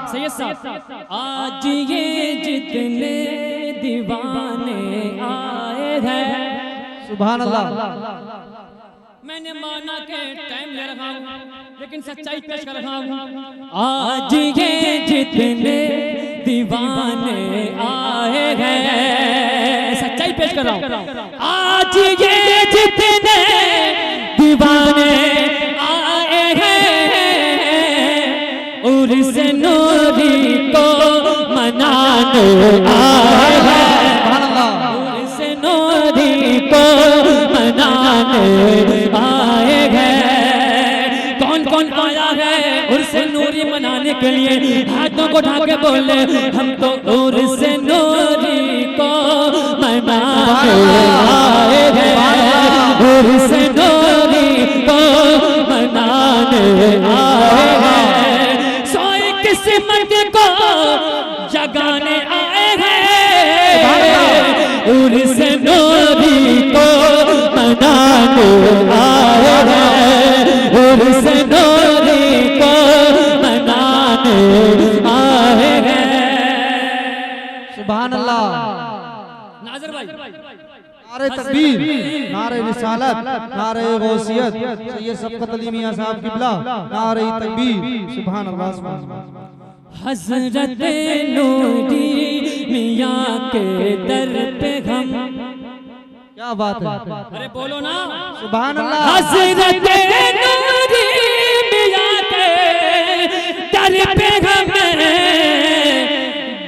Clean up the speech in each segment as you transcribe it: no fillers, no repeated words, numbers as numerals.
सैयद साहब, आज ये जितने दीवाने आए हैं, सुभान अल्लाह। मैंने माना के टाइम ले रहा हूँ लेकिन सच्चाई पेश कर रहा हूँ। आज ये जितने दीवाने आए हैं, सच्चाई पेश कर रहा हूँ। आज ये जितने दीवाने आए हैं, उर्स नूरी को मनाने आए हैं, उर्स नूरी को मनाने आए हैं। कौन कौन आया है उर्स नूरी मनाने के लिए? हाथों को उठा के बोले, हम तो उर्स नूरी को मनाने आए हैं, उर्स नूरी को मनाने आए हैं। सोई किस्मत को जगाने आए हैं, उर्स नूरी को मनाने आए हैं, उर्स नूरी को मनाने आए हैं। सुभान अल्लाह। नाज़िर भाई, नारे तकबीर, नारे रिसालत, नारे गौसियत, सैयद शफ़क़त अली मियां साहब किबला, नारे तकबीर। सुभान अल्लाह, सुभान अल्लाह। हज़रत नूरी मियां के दर पे हम, क्या बात है, अरे बोलो ना, सुभान अल्लाह। हज़रत नूरी मियां के दर पे हम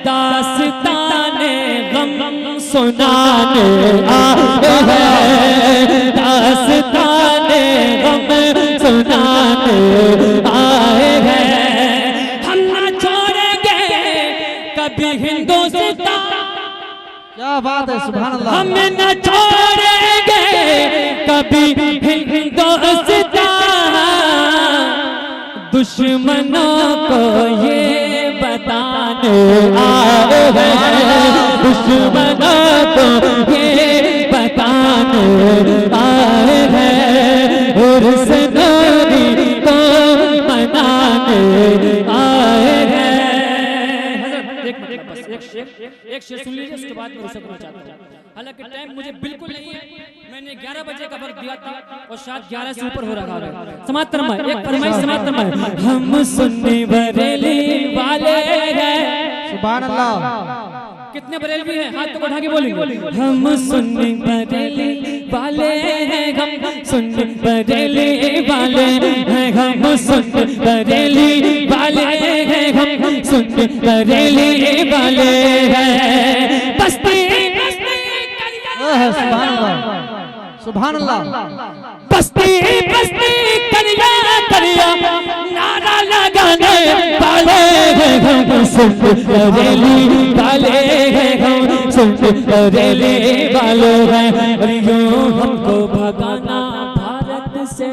दास्ताने गम सुनाने आए हैं, दास्ताने गम सुनाने आए हैं। हम ना छोड़ेंगे कभी हिंदुस्तान, क्या बात है, सुभान अल्लाह। हम न छोड़ेंगे कभी हिंदुस्तान, दुश्मनों को ये बताने आए हैं, दुश्मनों को ये बताने आए हैं, उर्स नूरी को मनाने आए हैं। एक शेर सुन लीजिए, उसके बाद मैं रुक चाहता हूँ। हालांकि टाइम मुझे बिल्कुल नहीं है, मैंने 11 बजे का वक्त दिया था और शायद 11 से ऊपर हो रहा है। समाप्त फरमाए, एक फरमाइश समाप्त फरमाए। हम सुन्नी बरेली वाले हैं, सुभान अल्लाह। कितने बरेलवी हैं? हाथ तो उठा के बोलेंगे। हम सुन्नी बरेली वाले हैं, हम सुन्नी बरेली वाले हैं, हम सुन्नी बरेली वाले हैं, हम सुन्नी बरेली वाले हैं। बस्ती सुभान अल्लाह, सुभान अल्लाह। बस्ती बस्ती करिया करिया नारा लगाने वाले हैं, हम सुन्नी बरेली वाले हैं, हम सुन्नी बरेली वाले हैं। और यूं हमको भगाना भारत से,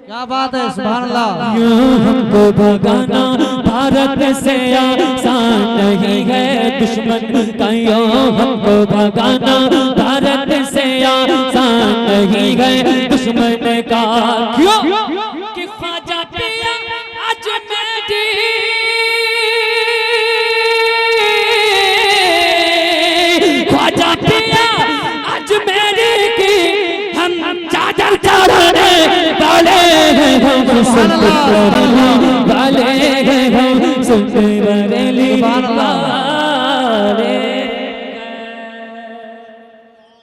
क्या बात है, सुभान अल्लाह। यूं हमको भगाना भारत से आसान नहीं है, दुश्मन का यूं हमको भगाना भारत से आसान नहीं है, दुश्मन का। क्यों कि ख्वाजा पिया आज मेरी ख्वाजा पिया आज मेरी की हम चादर चढ़ाने वाले हैं, हम सुन्नी बरेली वाले हैं, हम सुन्नी बरेली वाले